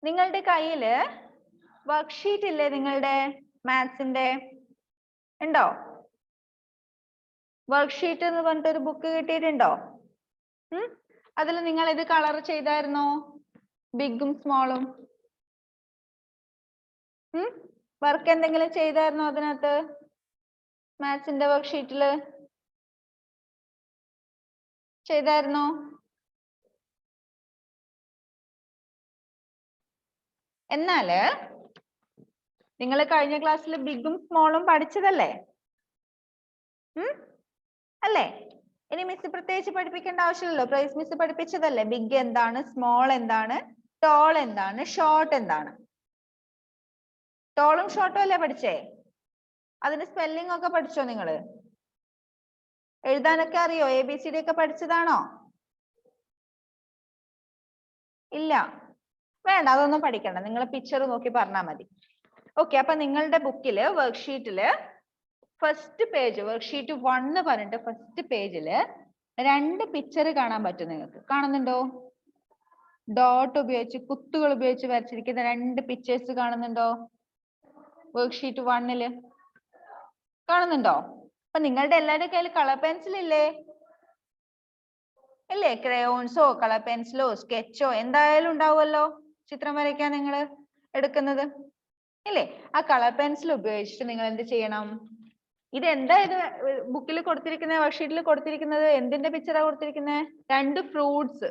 നിങ്ങളുടെ കയ്യില് വർക്ക്ഷീറ്റ് ഇല്ലേ? നിങ്ങളുടെ മാത്സിന്റെ ഉണ്ടോ? വർക്ക്ഷീറ്റ് എന്ന് പറഞ്ഞിട്ട് ഒരു ബുക്ക് കിട്ടിയിട്ടുണ്ടോ? അതിൽ നിങ്ങൾ ഇത് കളർ ചെയ്തായിരുന്നോ? ബിഗും സ്മോളും. വർക്ക് എന്തെങ്കിലും ചെയ്തായിരുന്നോ അതിനകത്ത്? മാത്സിന്റെ വർക്ക്ഷീറ്റില് ചെയ്തായിരുന്നോ? എന്നാല് നിങ്ങൾ കഴിഞ്ഞ ക്ലാസ്സിൽ ബിഗും സ്മോളും പഠിച്ചതല്ലേ? അല്ലേ? ഇനി മിസ് പ്രത്യേകിച്ച് പഠിപ്പിക്കേണ്ട ആവശ്യമില്ലല്ലോ. പ്രൈസ് മിസ് പഠിപ്പിച്ചതല്ലേ? ബിഗ് എന്താണ്, സ്മോൾ എന്താണ്, ടോൾ എന്താണ്, ഷോർട്ട് എന്താണ്? ടോളും ഷോർട്ടും അല്ലേ പഠിച്ചേ? അതിന്റെ സ്പെല്ലിംഗ് ഒക്കെ പഠിച്ചോ നിങ്ങള്? എഴുതാനൊക്കെ അറിയോ? ABCD ഒക്കെ പഠിച്ചതാണോ? ഇല്ല, വേണ്ട, അതൊന്നും പഠിക്കണ്ട. നിങ്ങൾ പിക്ചർ നോക്കി പറഞ്ഞാൽ മതി. ഓക്കെ, അപ്പൊ നിങ്ങളുടെ ബുക്കില് വർക്ക്ഷീറ്റില് ഫസ്റ്റ് പേജ്, വർക്ക്ഷീറ്റ് 1 പറഞ്ഞിട്ട് ഫസ്റ്റ് പേജില് 2 പിക്ചർ കാണാൻ പറ്റും നിങ്ങൾക്ക്. കാണുന്നുണ്ടോ? ഡോട്ട് ഉപയോഗിച്ച്, കുത്തുകൾ ഉപയോഗിച്ച് വരച്ചിരിക്കുന്ന 2 പിക്ചേഴ്സ് കാണുന്നുണ്ടോ? വർക്ക്ഷീറ്റ് 1 കാണുന്നുണ്ടോ? അപ്പൊ നിങ്ങളുടെ എല്ലാവരുടെ കയ്യിൽ കളർ പെൻസിൽ ഇല്ലേ? ഇല്ലേ? ക്രയോൺസോ കളർ പെൻസിലോ സ്കെച്ചോ എന്തായാലും ഉണ്ടാവുമല്ലോ ചിത്രം വരയ്ക്കാൻ നിങ്ങൾ എടുക്കുന്നത് ഇല്ലേ? ആ കളർ പെൻസിൽ ഉപയോഗിച്ചിട്ട് നിങ്ങൾ എന്ത് ചെയ്യണം? ഇത് എന്താ ഇത് ബുക്കിൽ കൊടുത്തിരിക്കുന്നത്, വർക്ക്ഷീറ്റിൽ കൊടുത്തിരിക്കുന്നത്? എന്തിന്റെ പിക്ചറാ കൊടുത്തിരിക്കുന്നത്? 2 ഫ്രൂട്ട്സ്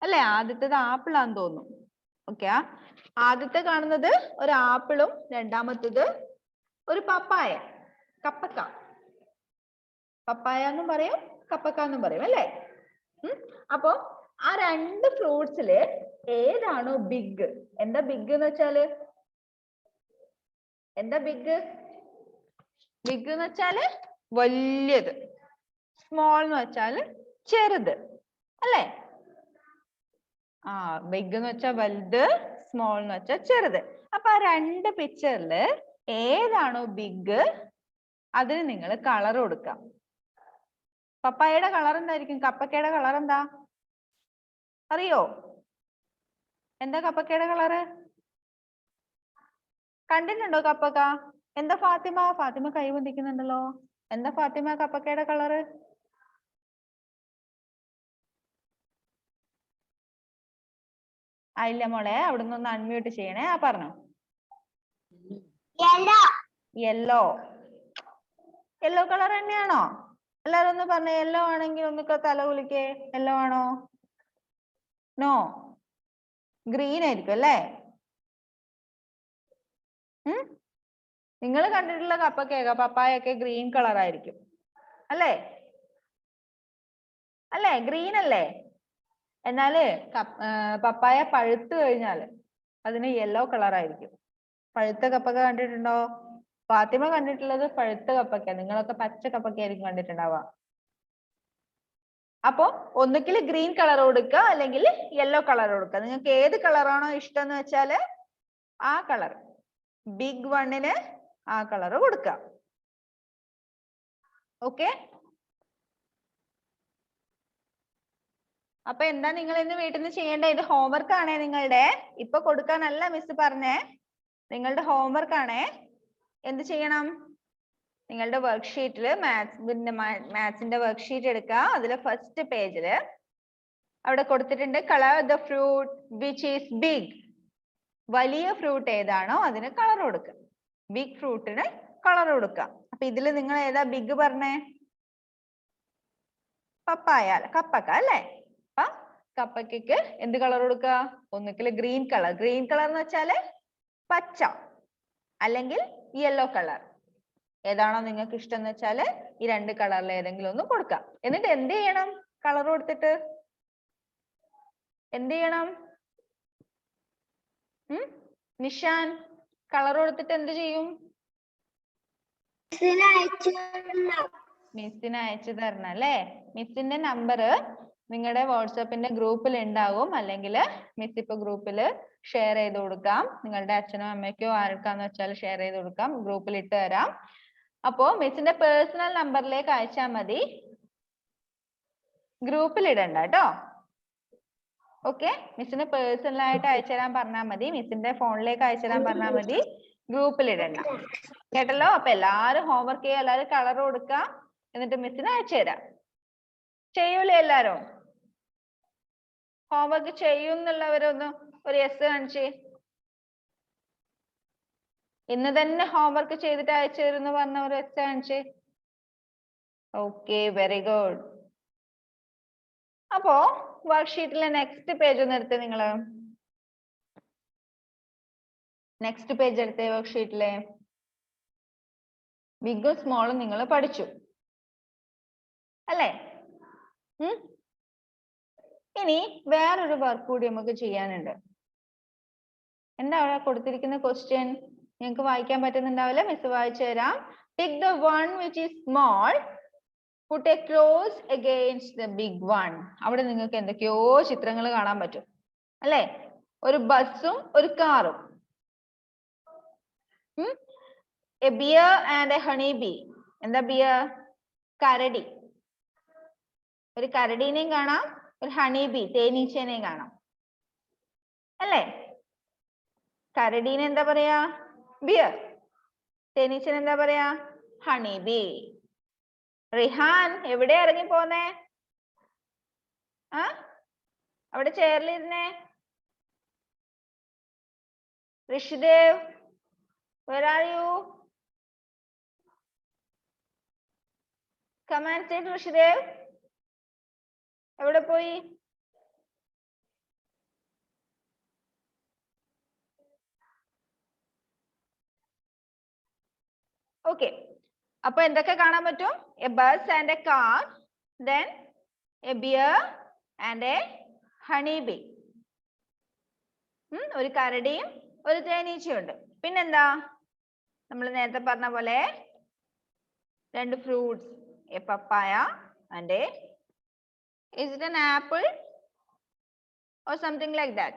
അല്ലേ? ആദ്യത്തേത് ആപ്പിൾ ആണെന്ന് തോന്നുന്നു. ഓക്കെ, ആദ്യത്തെ കാണുന്നത് ഒരു ആപ്പിളും രണ്ടാമത്തേത് ഒരു പപ്പായ, കപ്പക്ക. പപ്പായ എന്നും പറയും, കപ്പക്ക എന്നും പറയും അല്ലേ? അപ്പൊ ആ 2 ഫ്രൂട്ട്സില് ഏതാണോ ബിഗ്? എന്താ ബിഗ് എന്ന് വെച്ചാല്? എന്താ ബിഗ്? ബിഗ് എന്ന് വെച്ചാല് വലിയത്, സ്മോൾ എന്ന് വെച്ചാല് ചെറുത് അല്ലേ? ബിഗ് എന്ന് വെച്ചാൽ വലുത്, സ്മോൾ എന്ന് വെച്ചാൽ ചെറുത്. അപ്പൊ ആ 2 പിക്ചറില് ഏതാണോ ബിഗ് അതിന് നിങ്ങൾ കളർ കൊടുക്കാം. പപ്പായയുടെ കളർ എന്തായിരിക്കും? കപ്പക്കയുടെ കളർ എന്താ അറിയോ? എന്താ കപ്പക്കയുടെ കളറ്? കണ്ടിട്ടുണ്ടോ കപ്പക്ക? എന്താ ഫാത്തിമ? ഫാത്തിമ കൈ പൊന്തിക്കുന്നുണ്ടല്ലോ. എന്താ ഫാത്തിമ കപ്പക്കയുടെ കളറ്? ഇല്ല മോളെ, അവിടുന്ന് ഒന്ന് അൺമ്യൂട്ട് ചെയ്യണേ. പറഞ്ഞോ. യെല്ലോ. യെല്ലോ കളർ തന്നെയാണോ? എല്ലാരും ഒന്ന് പറഞ്ഞേ. യെല്ലോ ആണെങ്കിൽ ഒന്ന് തല കുലിക്കേ. യെല്ലോ ആണോ? നോ, ഗ്രീൻ ആയിരിക്കും അല്ലേ? നിങ്ങൾ കണ്ടിട്ടുള്ള കപ്പക്കയൊക്കെ പപ്പായൊക്കെ ഗ്രീൻ കളർ ആയിരിക്കും അല്ലേ? അല്ലേ? ഗ്രീൻ അല്ലേ? എന്നാല് പപ്പായ പഴുത്തു കഴിഞ്ഞാല് അതിന് യെല്ലോ കളർ ആയിരിക്കും. പഴുത്ത കപ്പക്ക കണ്ടിട്ടുണ്ടോ? ഫാത്തിമ കണ്ടിട്ടുള്ളത് പഴുത്ത കപ്പക്ക, നിങ്ങളൊക്കെ പച്ച കപ്പക്ക ആയിരിക്കും കണ്ടിട്ടുണ്ടാവുക. അപ്പൊ ഒന്നുകിൽ ഗ്രീൻ കളർ കൊടുക്കുക അല്ലെങ്കിൽ യെല്ലോ കളർ കൊടുക്കുക. നിങ്ങൾക്ക് ഏത് കളറാണോ ഇഷ്ടം എന്ന് വെച്ചാല് ആ കളർ, ബിഗ് വണ്ണിന് ആ കളർ കൊടുക്കുക. ഓക്കെ, അപ്പൊ എന്താ നിങ്ങൾ ഇന്ന് വീട്ടിൽ നിന്ന് ചെയ്യേണ്ടത്? ഇത് ഹോംവർക്ക് ആണേ നിങ്ങളുടെ. ഇപ്പൊ കൊടുക്കാനല്ല മിസ് പറഞ്ഞേ, നിങ്ങളുടെ ഹോംവർക്ക് ആണേ. എന്ത് ചെയ്യണം? നിങ്ങളുടെ വർക്ക്ഷീറ്റില് മാത്സിന്റെ വർക്ക്ഷീറ്റ് എടുക്കുക. അതിൽ ഫസ്റ്റ് പേജില് അവിടെ കൊടുത്തിട്ടുണ്ട് colour the fruit which is big. വലിയ ഫ്രൂട്ട് ഏതാണോ അതിന് കളർ കൊടുക്കുക. ബിഗ് ഫ്രൂട്ടിന് കളർ കൊടുക്കുക. അപ്പൊ ഇതില് നിങ്ങൾ ഏതാ ബിഗ് പറഞ്ഞേ? പപ്പായ, കപ്പക്ക അല്ലേ? അപ്പൊ കപ്പക്കയ്ക്ക് എന്ത് കളർ കൊടുക്കുക? ഒന്നുകിൽ ഗ്രീൻ കളർ. ഗ്രീൻ കളർ എന്ന് വെച്ചാല് പച്ച, അല്ലെങ്കിൽ യെല്ലോ കളർ. ഏതാണോ നിങ്ങൾക്ക് ഇഷ്ടം എന്ന് വെച്ചാല് ഈ 2 കളറിൽ ഏതെങ്കിലും ഒന്ന് കൊടുക്കാം. എന്നിട്ട് എന്ത് ചെയ്യണം? കളർ കൊടുത്തിട്ട് എന്ത് ചെയ്യണം? നിഷാൻ, കളർ കൊടുത്തിട്ട് എന്ത് ചെയ്യും? മിസ്സിന് അയച്ചു തരണം അല്ലേ? മിസ്സിന്റെ നമ്പർ നിങ്ങളുടെ വാട്സാപ്പിന്റെ ഗ്രൂപ്പിൽ ഉണ്ടാകും, അല്ലെങ്കിൽ മിസ് ഇപ്പൊ ഗ്രൂപ്പിൽ ഷെയർ ചെയ്ത് കൊടുക്കാം. നിങ്ങളുടെ അച്ഛനോ അമ്മയ്ക്കോ ആർക്കാന്ന് വെച്ചാൽ ഷെയർ ചെയ്ത് കൊടുക്കാം, ഗ്രൂപ്പിൽ ഇട്ട് തരാം. അപ്പോ മിസ്സിന്റെ പേഴ്സണൽ നമ്പറിലേക്ക് അയച്ചാൽ മതി, ഗ്രൂപ്പിൽ ഇടണ്ട കേട്ടോ. ഓക്കെ, മിസ്സിന് പേഴ്സണൽ ആയിട്ട് അയച്ചു തരാൻ പറഞ്ഞാൽ മതി, മിസ്സിന്റെ ഫോണിലേക്ക് അയച്ചു തരാൻ പറഞ്ഞാൽ മതി, ഗ്രൂപ്പിൽ ഇടണ്ട. കേട്ടല്ലോ? അപ്പൊ എല്ലാരും ഹോംവർക്ക് ചെയ്യുക, എല്ലാരും കളർ കൊടുക്കുക, എന്നിട്ട് മിസ്സിന് അയച്ചു തരാം. ചെയ്യൂലേ എല്ലാരും? ഹോംവർക്ക് ചെയ്യുന്നുള്ളവരൊന്ന് ഒരു യെസ് കാണിച്ചേ. ഇന്ന് തന്നെ ഹോംവർക്ക് ചെയ്തിട്ട് അയച്ചു തരുമെന്ന് പറഞ്ഞ ഒരു യെസ് കാണിച്ചേ. Okay, very good. അപ്പോ വർക്ക്ഷീറ്റിലെ നെക്സ്റ്റ് പേജ് ഒന്ന് എടുത്തേ നിങ്ങള്. നെക്സ്റ്റ് പേജ് എടുത്തേ വർക്ക്ഷീറ്റിലെ. ബിഗും സ്മോളും നിങ്ങൾ പഠിച്ചു അല്ലേ? ഇനി വേറൊരു വർക്ക് കൂടി നമുക്ക് ചെയ്യാനുണ്ട്. എന്താ അവിടെ കൊടുത്തിരിക്കുന്ന ക്വസ്റ്റ്യൻ? നിങ്ങൾക്ക് വായിക്കാൻ പറ്റുന്നുണ്ടാവില്ല, മിസ് വായിച്ചു തരാം. Pick the one which is small, put a cross against the big one. അവിടെ നിങ്ങൾക്ക് എന്തൊക്കെയോ ചിത്രങ്ങൾ കാണാൻ പറ്റും അല്ലേ? ഒരു ബസ്സും ഒരു കാറും. A bear and a honey bee. എന്താ bear? കരടി. ഒരു കരടീനെയും കാണാം, ഒരു ഹണി ബി തേനീച്ചേനെയും കാണാം അല്ലേ? കരടീനെ എന്താ പറയാ? ബിയർ. തേനീച്ചനെ എന്താ പറയാ? Honey bee. റിഹാൻ എവിടെ ഇറങ്ങി പോന്നേ? അവിടെ ചെയറിലിരുന്നേ. Rishidev, where are you? Come and sit, Rishidev. എവിടെ പോയി? ഓക്കെ, അപ്പൊ എന്തൊക്കെ കാണാൻ പറ്റും? A bus and a car, then a bear and a honey bee. ഒരു കരടിയും ഒരു തേനീച്ചയുണ്ട്. പിന്നെന്താ? നമ്മൾ നേരത്തെ പറഞ്ഞ പോലെ രണ്ട് fruits, a papaya and a, is it an apple or something like that?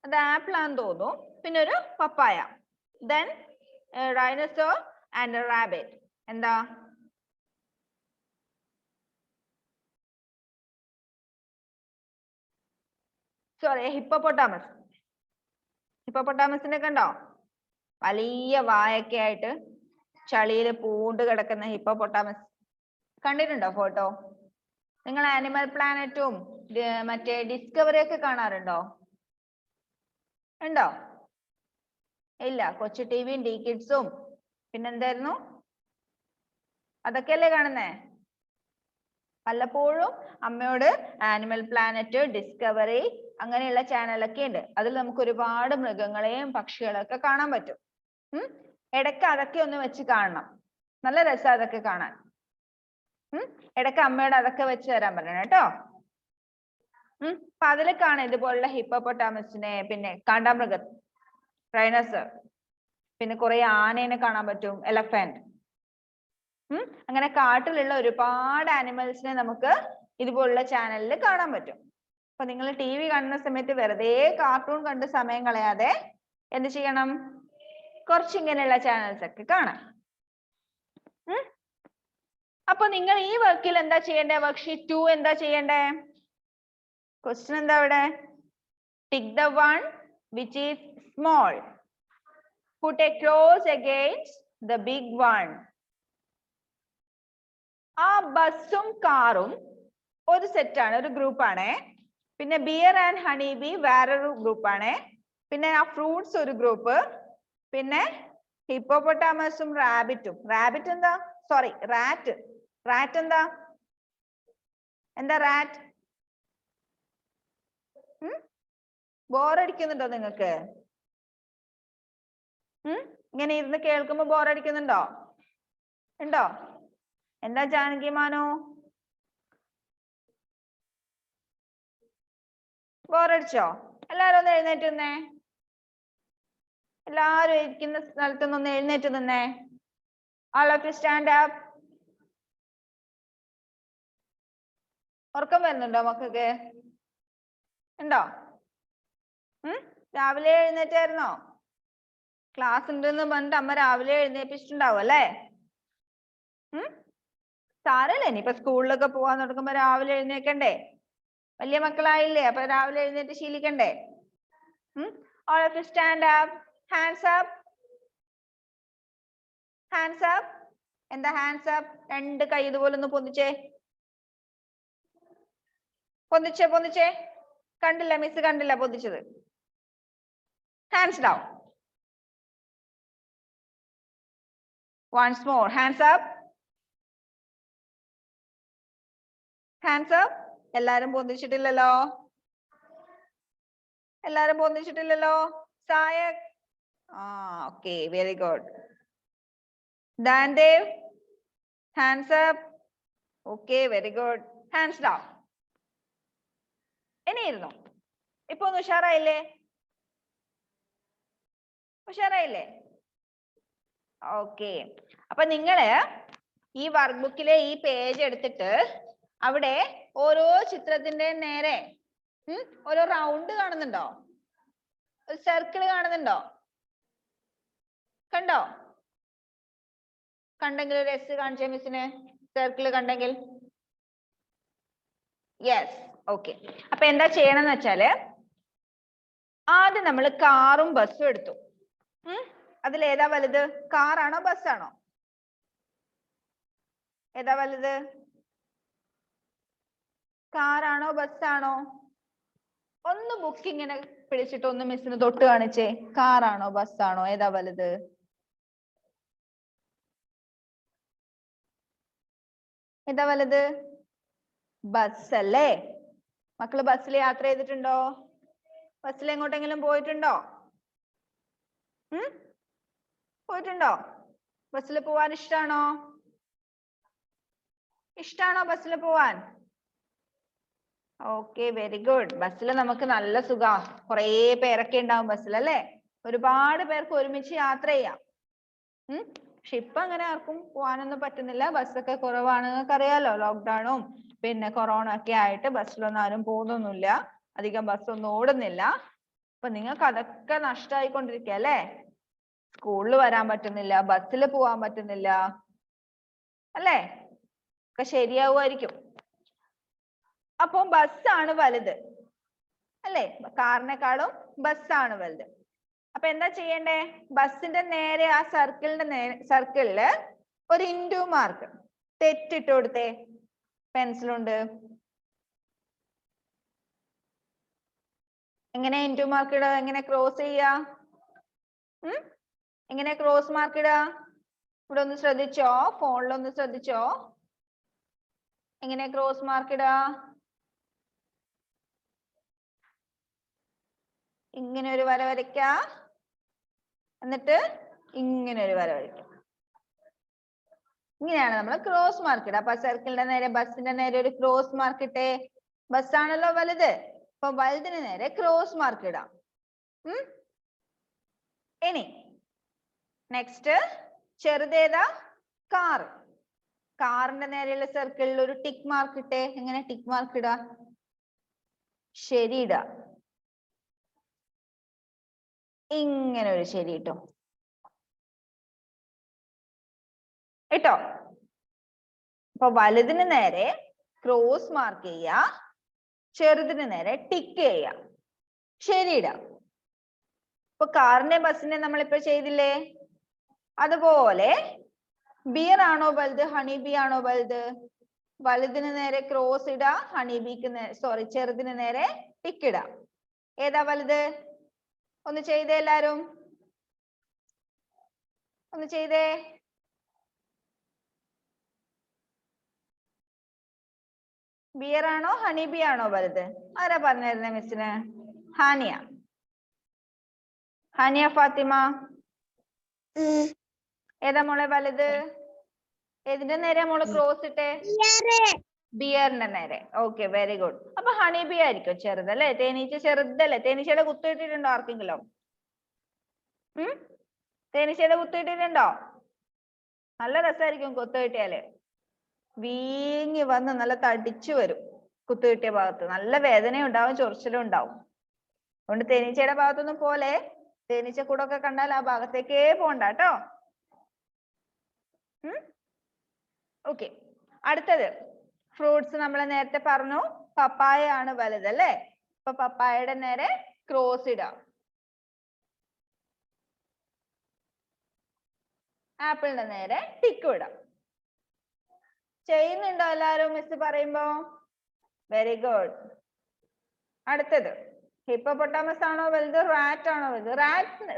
അത് ആപ്പിൾ ആണെന്ന് തോന്നുന്നു. പിന്നെ ഒരു പപ്പായ, then a rhinoceros and a rabbit. എന്താ? Sorry, hippopotamus. ഹിപ്പോപ്പൊട്ടാമസിനെ കണ്ടോ? വലിയ വായൊക്കെ ആയിട്ട് ചളിയിൽ പൂണ്ട് കിടക്കുന്ന ഹിപ്പോപ്പൊട്ടാമസ് കണ്ടിട്ടുണ്ടോ ഫോട്ടോ? നിങ്ങൾ ആനിമൽ പ്ലാനറ്റും മറ്റേ ഡിസ്കവറി ഒക്കെ കാണാറുണ്ടോ? ഉണ്ടോ? ഇല്ല, കൊച്ചു ടിവിയും ഡി കിഡ്സും പിന്നെന്തായിരുന്നു, അതൊക്കെയല്ലേ കാണുന്നേ? വല്ലപ്പോഴും അമ്മയോട് ആനിമൽ പ്ലാനറ്റ്, ഡിസ്കവറി അങ്ങനെയുള്ള ചാനലൊക്കെ ഉണ്ട്. അതിൽ നമുക്ക് ഒരുപാട് മൃഗങ്ങളെയും പക്ഷികളെയൊക്കെ കാണാൻ പറ്റും. ഇടയ്ക്ക് അതൊക്കെ ഒന്ന് വെച്ച് കാണണം, നല്ല രസം അതൊക്കെ കാണാൻ. ഇടയ്ക്ക് അമ്മയോട് അതൊക്കെ വെച്ച് തരാൻ പറയണം കേട്ടോ. അപ്പൊ അതിൽ കാണാം ഇതുപോലുള്ള ഹിപ്പോപ്പൊട്ടാമസിനെ, പിന്നെ കാണ്ടാമൃഗം, റൈനോസർ, പിന്നെ കുറെ ആനേനെ കാണാൻ പറ്റും, എലഫന്റ്. അങ്ങനെ കാട്ടിലുള്ള ഒരുപാട് ആനിമൽസിനെ നമുക്ക് ഇതുപോലുള്ള ചാനലിൽ കാണാൻ പറ്റും. അപ്പൊ നിങ്ങൾ ടി വി കാണുന്ന സമയത്ത് വെറുതെ കാർട്ടൂൺ കണ്ട് സമയം കളയാതെ എന്ത് ചെയ്യണം? കുറച്ച് ഇങ്ങനെയുള്ള ചാനൽസ് ഒക്കെ കാണാം. അപ്പൊ നിങ്ങൾ ഈ വർക്കിൽ എന്താ ചെയ്യണ്ടേ? വർക്ക്ഷീറ്റ് 2 എന്താ ചെയ്യണ്ടേ? ക്വസ്റ്റ്യൻ എന്താ അവിടെ? Tick the one which is small, put a cross against the big one. ആ ബസ്സും കാറും ഒരു സെറ്റാണ്, ഒരു ഗ്രൂപ്പാണ്. പിന്നെ ബിയർ ആൻഡ് ഹണി ബി വേറൊരു ഗ്രൂപ്പാണ്. പിന്നെ ആ ഫ്രൂട്ട്സ് ഒരു ഗ്രൂപ്പ്. പിന്നെ ഹിപ്പോപ്പൊട്ടാമസും റാബിറ്റും. റാബിറ്റ് എന്താ? Sorry, rat. റാറ്റ് എന്താ? എന്താ റാറ്റ്? ബോറടിക്കുന്നുണ്ടോ നിങ്ങൾക്ക്? ഇങ്ങനെ ഇരുന്ന് കേൾക്കുമ്പോ ബോറടിക്കുന്നുണ്ടോ? ഉണ്ടോ? എന്താ ജാനകി മാനോ? ബോറടിച്ചോ? എല്ലാരും ഒന്ന് എഴുന്നേറ്റ് നിന്നേ. എല്ലാരും ഇരിക്കുന്ന സ്ഥലത്തുനിന്ന് എഴുന്നേറ്റ് നിന്നേ. All of you stand up. ഉറക്കം വരുന്നുണ്ടോ മക്കൾക്ക്? ഉണ്ടോ? രാവിലെ എഴുന്നേറ്റായിരുന്നോ? ക്ലാസ് ഉണ്ടെന്ന് പറഞ്ഞിട്ട് അമ്മ രാവിലെ എഴുന്നേപ്പിച്ചിട്ടുണ്ടാവും അല്ലേ? സാരല്ലേ, ഇനിയിപ്പോ സ്കൂളിലൊക്കെ പോവാൻ തുടങ്ങുമ്പോ രാവിലെ എഴുന്നേക്കണ്ടേ? വലിയ മക്കളായില്ലേ? അപ്പൊ രാവിലെ എഴുന്നേറ്റ് ശീലിക്കണ്ടേ? All of you stand up. Hands up. Hands up. എന്താ hands up? രണ്ട് കൈ ഇതുപോലെ ഒന്ന് പൊന്തിച്ചേ. പൊന്തിച്ചേ. കണ്ടില്ല, മിസ് കണ്ടില്ല പൊന്തിച്ചത്. Hands down. Once more. Hands up. Hands up. എല്ലാരും പൊന്തിച്ചിട്ടില്ലല്ലോ. സായക്. Okay, very good. Dandev, hands up. Okay, very good. Hands down. ഇനിയിരുന്നോ? ഇപ്പൊ ഒന്ന് ഉഷാറായില്ലേ? ഓക്കെ. അപ്പൊ നിങ്ങള് ഈ വർക്ക് ബുക്കിലെ ഈ പേജ് എടുത്തിട്ട് അവിടെ ഓരോ ചിത്രത്തിന്റെ നേരെ ഓരോ റൗണ്ട് കാണുന്നുണ്ടോ? ഒരു സർക്കിൾ കാണുന്നുണ്ടോ? കണ്ടോ? കണ്ടെങ്കിൽ ഒരു എസ് കാണിച്ചേ മിസ്സിന്. സർക്കിൾ കണ്ടെങ്കിൽ. Yes, okay. അപ്പൊ എന്താ ചെയ്യണമെന്ന് വെച്ചാല് ആദ്യം നമ്മൾ കാറും ബസ്സും എടുത്തു. അതിൽ ഏതാ വലുത്? കാറാണോ ബസ്സാണോ? ഏതാ വലുത്? കാറാണോ ബസ്സാണോ? ഒന്ന് ബുക്ക് ഇങ്ങനെ പിടിച്ചിട്ട് ഒന്ന് മിസ്സിന് തൊട്ട് കാണിച്ചേ. കാറാണോ ബസ്സാണോ? ഏതാ വലുത്? ഏതാ വലുത്? ബസ് അല്ലേ? മക്കള് ബസ്സിൽ യാത്ര ചെയ്തിട്ടുണ്ടോ? ബസ്സിൽ എങ്ങോട്ടെങ്കിലും പോയിട്ടുണ്ടോ? പോയിട്ടുണ്ടോ? ബസ്സിൽ പോവാൻ ഇഷ്ടാണോ? ബസ്സിൽ പോവാൻ? Okay, very good. ബസ്സിൽ നമുക്ക് നല്ല സുഖാ. കുറേ പേരൊക്കെ ഉണ്ടാവും ബസ്സിൽ അല്ലേ? ഒരുപാട് പേർക്ക് ഒരുമിച്ച് യാത്ര ചെയ്യാം. പക്ഷെ ഇപ്പൊ അങ്ങനെ ആർക്കും പോവാനൊന്നും പറ്റുന്നില്ല. ബസ്സൊക്കെ കുറവാണ്. നിങ്ങൾക്ക് അറിയാലോ, ലോക്ക്ഡൌണും പിന്നെ കൊറോണ ഒക്കെ ആയിട്ട് ബസ്സിലൊന്നും ആരും പോകുന്നൊന്നുമില്ല. അധികം ബസ്സൊന്നും ഓടുന്നില്ല. അപ്പൊ നിങ്ങൾക്ക് അതൊക്കെ നഷ്ടമായിക്കൊണ്ടിരിക്കുക അല്ലേ? സ്കൂളിൽ വരാൻ പറ്റുന്നില്ല, ബസ്സിൽ പോവാൻ പറ്റുന്നില്ല അല്ലേ? ഒക്കെ ശരിയാവുമായിരിക്കും. അപ്പൊ ബസ്സാണ് വലുത് അല്ലേ? കാറിനെക്കാളും ബസ്സാണ് വലുത്. അപ്പൊ എന്താ ചെയ്യണ്ടേ? ബസ്സിന്റെ നേരെ ആ സർക്കിളില് ഒരു ഇൻടു മാർക്ക് തെറ്റിട്ട് കൊടുത്തേ. പെൻസിലുണ്ട്. എങ്ങനെ ഇൻടു മാർക്ക് ഇടുക? എങ്ങനെ ക്രോസ് ചെയ്യാ? എങ്ങനെ ക്രോസ് മാർക്ക് ഇടുക? ഇവിടെ ഒന്ന് ശ്രദ്ധിച്ചോ, ഫോണിലൊന്ന് ശ്രദ്ധിച്ചോ. എങ്ങനെ ക്രോസ് മാർക്ക് ഇടുക? ഇങ്ങനെ ഒരു വര വരയ്ക്ക, എന്നിട്ട് ഇങ്ങനെ ഒരു വര വരയ്ക്കുക. ഇങ്ങനെയാണ് നമ്മൾ ക്രോസ് മാർക്ക് ഇടുക. അപ്പൊ സർക്കിളിന്റെ നേരെ, ബസ്സിന്റെ നേരെ ഒരു ക്രോസ് മാർക്ക് ഇട്ടേ. ബസ്സാണല്ലോ വലുത്, അപ്പൊ വലുതിന് നേരെ ക്രോസ് മാർക്ക് ഇടാം. ഇനി നെക്സ്റ്റ് ചെറുതേതാ? കാർ. കാറിന്റെ നേരെയുള്ള സർക്കിളിൽ ഒരു ടിക്ക് മാർക്ക് ഇട്ടേ. എങ്ങനെ ടിക്ക് മാർക്ക് ഇടാ? ശരി ഇടാ. ഇങ്ങനെ ഒരു ശരി ഇട്ടോ. ഇട്ടോ? അപ്പൊ വലുതിന് നേരെ ക്രോസ് മാർക്ക് ചെയ്യാ, ചെറുതിന് നേരെ ടിക്ക് ചെയ്യാ, ശരി ഇടാം. ഇപ്പൊ കാറിന്റെ ബസ്സിനെ നമ്മളിപ്പോ ചെയ്തില്ലേ? അതുപോലെ ബിയർ ആണോ വലുത്, ഹണി ബി ആണോ വലുത്? വലുതിന് നേരെ ക്രോസ് ഇടാ, ഹണി ബിക്ക് ചെറുതിന് നേരെ ടിക്ക് ഇടാ. ഏതാ വലുത്? ഒന്ന് ചെയ്തേ എല്ലാരും. ഒന്ന് ചെയ്തേ. ബിയർ ആണോ ഹണി ബി ആണോ വലുത്? ആരാ പറഞ്ഞിരുന്നേ മിസ്സിന്? ഹാനിയ. ഹാനിയ ഫാത്തിമ, ഏതാ മോളെ വലുത്? ഏതിന്റെ നേരെ മോള് ക്രോസ് ഇട്ടേ? ബിയറിന്റെ നേരെ. Okay, very good. അപ്പൊ ഹണി ബി ആയിരിക്കും ചെറുതല്ലേ? തേനീച്ച ചെറുതല്ലേ? തേനീച്ചയുടെ കുത്തിയിട്ടിട്ടുണ്ടോ ആർക്കെങ്കിലും? തേനീച്ചയുടെ കുത്തിയിട്ടിട്ടുണ്ടോ? നല്ല രസമായിരിക്കും കുത്തു കിട്ടിയാല്. വീങ്ങി വന്ന് നല്ല തടിച്ചു വരും കുത്തു കിട്ടിയ ഭാഗത്ത്. നല്ല വേദനയും ഉണ്ടാവും, ചൊറിച്ചിലും ഉണ്ടാവും. അതുകൊണ്ട് തേനീച്ചയുടെ ഭാഗത്തൊന്നും പോലെ തേനീച്ച കൂടൊക്കെ കണ്ടാൽ ആ ഭാഗത്തേക്കേ പോണ്ട കേട്ടോ. ഓക്കെ, അടുത്തത് ഫ്രൂട്ട്സ് നമ്മൾ നേരത്തെ പറഞ്ഞു പപ്പായ ആണ് വലുത് അല്ലേ? അപ്പൊ പപ്പായയുടെ നേരെ ക്രോസ് ഇടാം. ആപ്പിളിന്റെ നേരെ ടിക്ക് ഇടാം. ചെയ്യുന്നുണ്ടോ എല്ലാരും മിസ് പറയുമ്പോ? Very good. അടുത്തത് ഹിപ്പോപ്പൊട്ടാമസ് ആണോ വലുത് റാറ്റ് ആണോ വലുത്?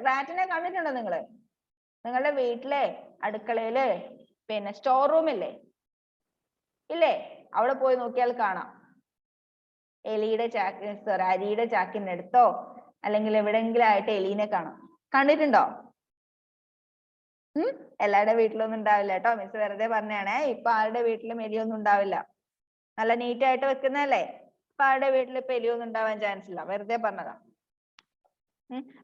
റാറ്റിനെ കണ്ടിട്ടുണ്ടോ നിങ്ങള്? നിങ്ങളുടെ വീട്ടിലെ അടുക്കളയില് പിന്നെ സ്റ്റോർ റൂം ഇല്ലേ? ഇല്ലേ? അവിടെ പോയി നോക്കിയാൽ കാണാം. എലിയുടെ അരിയുടെ ചാക്കിന്റെ അടുത്തോ അല്ലെങ്കിൽ എവിടെയെങ്കിലും ആയിട്ട് എലീനെ കാണാം. കണ്ടിട്ടുണ്ടോ? എല്ലാവരുടെ വീട്ടിലൊന്നും ഉണ്ടാവില്ല കേട്ടോ. മിസ് വെറുതെ പറഞ്ഞാണേ. ഇപ്പൊ ആരുടെ വീട്ടിലും എലിയൊന്നും ഉണ്ടാവില്ല. നല്ല നീറ്റ് ആയിട്ട് വെക്കുന്നതല്ലേ? ഇപ്പൊ ആരുടെ വീട്ടിൽ ഇപ്പൊ എലിയൊന്നും ഉണ്ടാവാൻ ചാൻസ് ഇല്ല. വെറുതെ പറഞ്ഞതാ.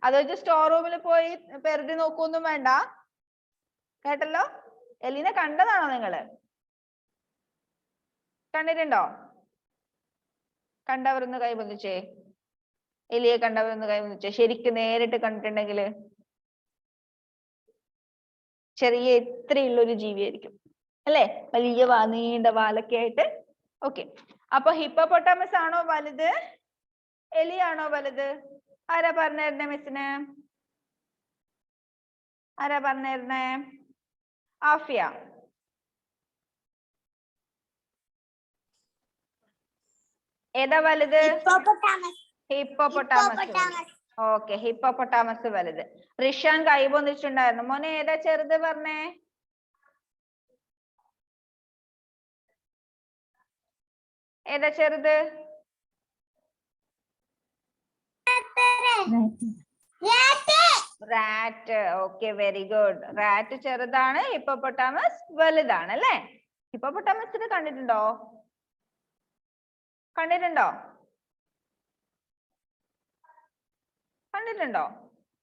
അത് വെച്ച് സ്റ്റോർ റൂമിൽ പോയി പെറുതി നോക്കൊന്നും വേണ്ട. കേട്ടല്ലോ? എലിനെ കണ്ടതാണോ നിങ്ങള്? കണ്ടിട്ടുണ്ടോ? കണ്ടവരൊന്ന് കൈ പൊന്തിച്ചേ. എലിയെ കണ്ടവരൊന്ന് കൈ പൊന്തിച്ചേ. ശരിക്കും നേരിട്ട് കണ്ടിട്ടുണ്ടെങ്കിൽ ചെറിയ ഇത്രയുള്ളൊരു ജീവിയായിരിക്കും അല്ലെ? വലിയ നീണ്ട വാലൊക്കെ ആയിട്ട്. ഓക്കെ, അപ്പൊ ഹിപ്പോപ്പൊട്ടാമസ് ആണോ വലുത് എലിയാണോ വലുത്? ആരാ പറഞ്ഞിരുന്നേ മിസ്സിന്? ആരാ പറഞ്ഞിരുന്നേ? ആഫിയ. ഏതാ വലുത്? ഹിപ്പോപ്പൊട്ടാമസ്. ഓക്കെ, ഹിപ്പോപ്പൊട്ടാമസ് വലുത്. റിഷാൻ കൈ പൊന്തിച്ചിട്ടുണ്ടായിരുന്നു. മോനെ ഏതാ ചെറുത് പറഞ്ഞേ? ഏതാ ചെറുത്? Rat. Okay, very good. Rat ചെറുതാണ്, ഹിപ്പോപ്പൊട്ടാമസ് വലുതാണ് അല്ലേ? ഹിപ്പോപ്പൊട്ടാമസിനെ കണ്ടിട്ടുണ്ടോ? കണ്ടിട്ടുണ്ടോ? കണ്ടിട്ടുണ്ടോ?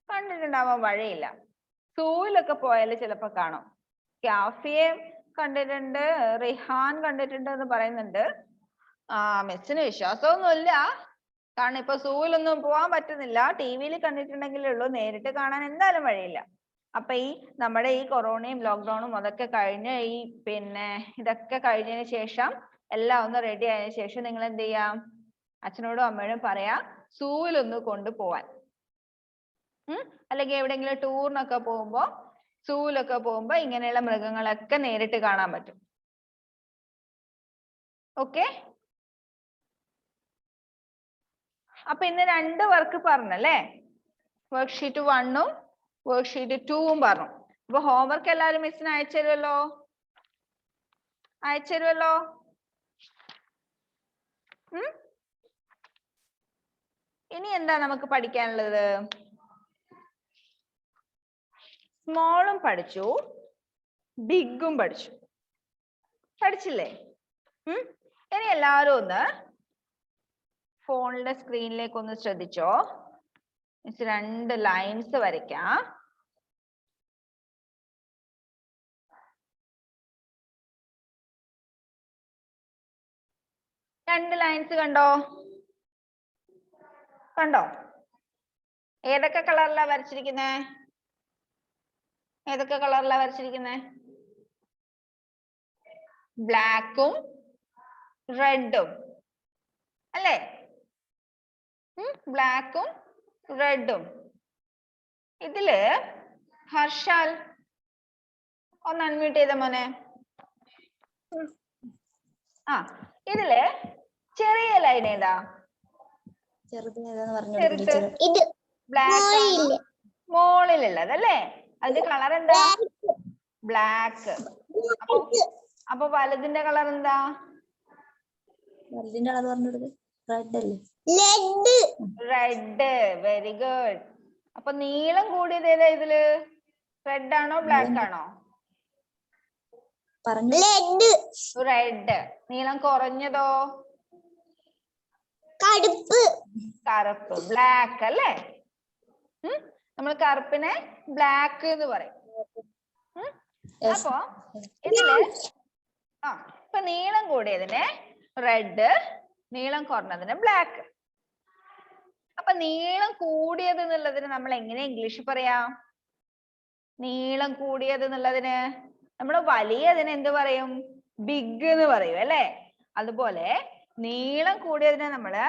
കണ്ടിട്ടുണ്ടാവാൻ വഴിയില്ല. സൂവിലൊക്കെ പോയാല് ചിലപ്പോ കാണും. കാഫിയെ കണ്ടിട്ടുണ്ട്, റിഹാൻ കണ്ടിട്ടുണ്ട് എന്ന് പറയുന്നുണ്ട്. മിസ്സിന് വിശ്വാസമൊന്നുമില്ല. കാരണം ഇപ്പൊ സൂവിലൊന്നും പോവാൻ പറ്റുന്നില്ല. ടിവിയിൽ കണ്ടിട്ടുണ്ടെങ്കിലേ ഉള്ളൂ. നേരിട്ട് കാണാൻ എന്തായാലും വഴിയില്ല. അപ്പൊ ഈ നമ്മുടെ ഈ കൊറോണയും ലോക്ക്ഡൌണും അതൊക്കെ കഴിഞ്ഞ് ഈ പിന്നെ ഇതൊക്കെ കഴിഞ്ഞതിന് ശേഷം എല്ലാം ഒന്ന് റെഡി ആയതിനു ശേഷം നിങ്ങൾ എന്ത് ചെയ്യാം? അച്ഛനോടും അമ്മയോടും പറയാ സൂവിലൊന്ന് കൊണ്ടുപോവാൻ. അല്ലെങ്കിൽ എവിടെയെങ്കിലും ടൂറിനൊക്കെ പോകുമ്പോ സൂവിലൊക്കെ പോകുമ്പോ ഇങ്ങനെയുള്ള മൃഗങ്ങളൊക്കെ നേരിട്ട് കാണാൻ പറ്റും. ഓക്കെ, അപ്പൊ ഇന്ന് 2 വർക്ക് പറഞ്ഞല്ലേ? വർക്ക്ഷീറ്റ് 1ഉം വർക്ക്ഷീറ്റ് 2ഉം പറഞ്ഞു. അപ്പൊ ഹോംവർക്ക് എല്ലാവരും മിസ്സിന് അയച്ചുതരുമല്ലോ? അയച്ചുതരുമല്ലോ? ഇനി എന്താ നമുക്ക് പഠിക്കാനുള്ളത്? സ്മോളും പഠിച്ചു, ബിഗും പഠിച്ചു. പഠിച്ചില്ലേ? ഇനി എല്ലാവരും ഒന്ന് ഫോണിന്റെ സ്ക്രീനിലേക്ക് ഒന്ന് ശ്രദ്ധിച്ചോ. മിസ് 2 ലൈൻസ് വരയ്ക്കാം. രണ്ട് ലൈൻസ് കണ്ടോ? കണ്ടോ? ഏതൊക്കെ കളറിലാ വരച്ചിരിക്കുന്നേ? ഏതൊക്കെ കളറിലാ വരച്ചിരിക്കുന്നേ? ബ്ലാക്കും റെഡും അല്ലേ? ബ്ലാക്കും റെഡും. ഇതില് ഹർഷാൽ ഒന്ന് അൺമ്യൂട്ട് ചെയ്ത മോനെ. ഇതില് ചെറിയ ലൈൻ ഏതാ? ബ്ലാക്ക് മോളിലുള്ളത് അല്ലേ? അതിന്റെ കളർ എന്താ? ബ്ലാക്ക്. അപ്പൊ വലുതിന്റെ കളർ എന്താ? റെഡ്. Very good. അപ്പൊ നീളം കൂടിയത് ഏതാ ഇതില്? റെഡ് ആണോ ബ്ലാക്ക് ആണോ? റെഡ്. നീളം കുറഞ്ഞതോ? കറുപ്പ്. ബ്ലാക്ക് അല്ലേ? നമ്മൾ കറുപ്പിനെ ബ്ലാക്ക് എന്ന് പറയും. അപ്പൊ ഇതില് ഇപ്പൊ നീളം കൂടിയതിന് റെഡ്, നീളം കുറഞ്ഞതിന് ബ്ലാക്ക്. അപ്പൊ നീളം കൂടിയത് എന്നുള്ളതിന് നമ്മൾ എങ്ങനെ ഇംഗ്ലീഷ് പറയാം? നീളം കൂടിയത് എന്നുള്ളതിന് നമ്മൾ വലിയതിന് എന്ത് പറയും? ബിഗ് എന്ന് പറയും അല്ലേ? അതുപോലെ നീളം കൂടിയതിനെ നമ്മള്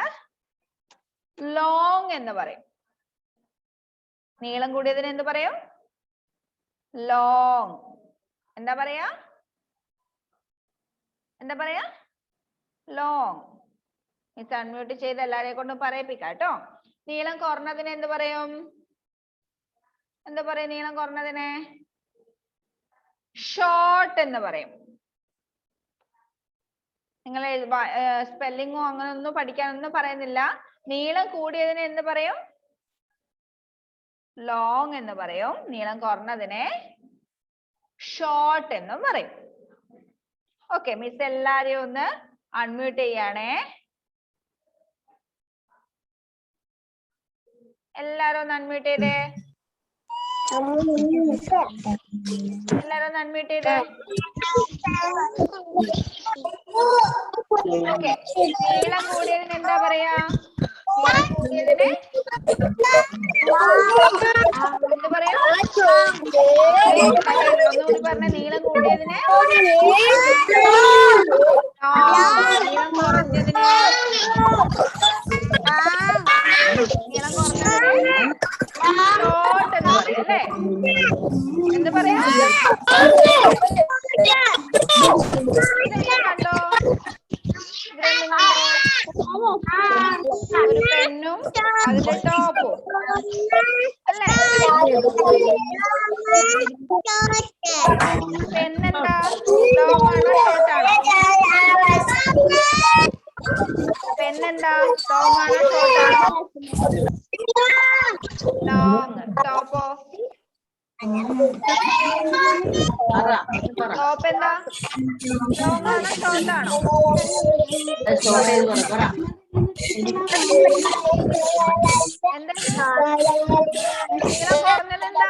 ലോങ് എന്ന് പറയും. നീളം കൂടിയതിനെ എന്ത് പറയും? ലോങ്. എന്താ പറയാ? എന്താ പറയാ? ലോങ്. മിസ് അൺമ്യൂട്ട് ചെയ്ത് എല്ലാരെയും കൊണ്ടും പറയിപ്പിക്കാം കേട്ടോ. നീളം കുറഞ്ഞതിനെ എന്ത് പറയും? എന്താ പറയാ നീളം കുറഞ്ഞതിനെ? ഷോർട്ട് എന്ന് പറയും. നിങ്ങൾ സ്പെല്ലിങ്ങോ അങ്ങനെ ഒന്നും പഠിക്കാനൊന്നും പറയുന്നില്ല. നീളം കൂടിയതിനെ എന്ത് പറയും? ലോങ് എന്ന് പറയും. നീളം കുറഞ്ഞതിനെ ഷോർട്ട് എന്നും പറയും. ഓക്കെ, മിസ് എല്ലാരെയും ഒന്ന് അൺമ്യൂട്ട് ചെയ്യണേ. എല്ലാരും ഒന്ന് അൺമ്യൂട്ട് ചെയ്തേ. എല്ലാരും ഒന്ന് അൺമ്യൂട്ട് ചെയ്തേ. ഓക്കെ, നീളം കൂടിയതിന് എന്താ പറയാ? നീളം കൂടിയതിന് എന്ത് പറയും? ഒന്നുകൂടി പറഞ്ഞ. നീളം കൂടിയതിന് നീളം കുറഞ്ഞതിന് നീളം കുറഞ്ഞതിന് ഷോർട്ട് എന്ന് പറയും അല്ലേ? എന്ത് പറയാ? കണ്ടോ? ഒരു പെന്നും അതിന്റെ ടോപ്പും അല്ലേ? പെന്നെന്താ? ലോങ് ആണോ ഷോർട്ട് ആണോ? പെന്നെന്താ? ലോങ് ആണോ ഷോർട്ട് ആണോ? ലോങ്. ടോപ്പോ? ടോപ്പ് എന്താ? ലോങ് ആണോ ഷോർട്ട് ആണോ? എന്താ? നീളം കുറഞ്ഞത് എന്താ?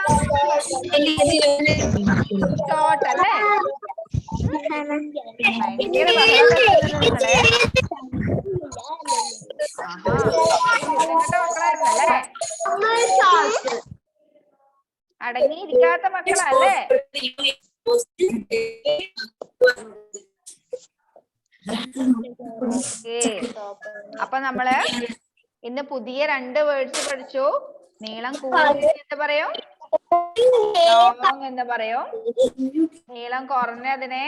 ഷോർട്ട് അല്ലേ? ഭയങ്കര ബഹളം വെക്കുന്നത് നിങ്ങളെ. മക്കളായിരുന്നല്ലേ? അടങ്ങിയിരിക്കാത്ത മക്കളല്ലേ? അപ്പൊ നമ്മള് ഇന്ന് പുതിയ 2 വേർഡ്സ് പഠിച്ചു. നീളം കൂടിയതിന് എന്ത് പറയും? ലോങ് എന്ന് പറയും. നീളം കുറഞ്ഞതിനെ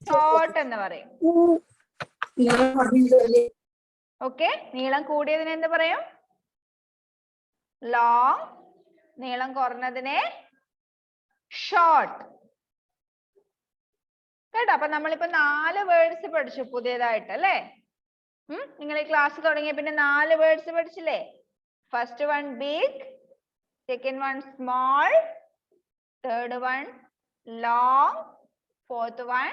ഷോർട്ട് എന്ന് പറയും. ഓക്കെ, നീളം കൂടിയതിനെ എന്ത് പറയും? ലോങ്. നീളം കുറഞ്ഞതിനെ ഷോർട്ട്. കേട്ടോ? അപ്പൊ നമ്മളിപ്പോ 4 വേർഡ്സ് പഠിച്ചു പുതിയതായിട്ട് അല്ലേ? നിങ്ങൾ ഈ ക്ലാസ് തുടങ്ങിയ പിന്നെ 4 വേർഡ്സ് പഠിച്ചില്ലേ? First one big, second one small, third one long, fourth one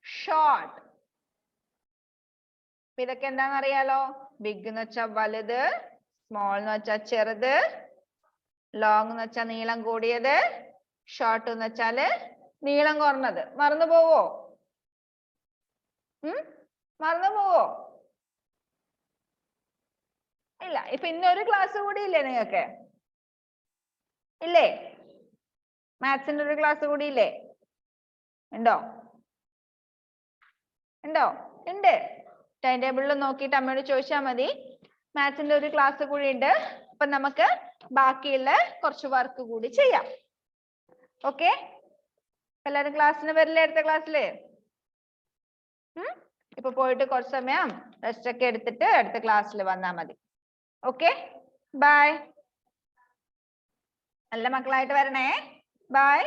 short. ഇതൊക്കെ എന്താണെന്ന് അറിയാലോ? ബിഗ് എന്ന് വെച്ചാൽ വലുത്, സ്മോൾ എന്ന് വെച്ചാൽ ചെറുത്, ലോങ് എന്ന് വെച്ചാൽ നീളം കൂടിയത്, ഷോർട്ട് എന്ന് വെച്ചാല് നീളം കുറഞ്ഞത്. മറന്നു പോവോ? മറന്നു പോവോ? ഇല്ല. ഇപ്പൊ ഇന്നൊരു ക്ലാസ് കൂടി ഇല്ലേ നിങ്ങൾക്ക്? ഇല്ലേ? മാത്സിന്റെ ഒരു ക്ലാസ് കൂടി ഇല്ലേ? ഉണ്ടോ? ഉണ്ടോ? ഉണ്ട്. ടൈം ടേബിളിൽ നോക്കിയിട്ട് അമ്മയോട് ചോദിച്ചാൽ മതി. മാത്സിന്റെ ഒരു ക്ലാസ് കൂടി ഉണ്ട്. അപ്പൊ നമുക്ക് ബാക്കിയുള്ള കുറച്ച് വർക്ക് കൂടി ചെയ്യാം. ഓക്കെ, എല്ലാരും ക്ലാസ്സിന് വരില്ലേ? അടുത്ത ക്ലാസ്സില് ഇപ്പൊ പോയിട്ട് കുറച്ച് സമയം റെസ്റ്റ് ഒക്കെ എടുത്തിട്ട് അടുത്ത ക്ലാസ്സിൽ വന്നാൽ മതി. Okay, bye. നല്ല മക്കളായിട്ട് വരണേ. ബൈ.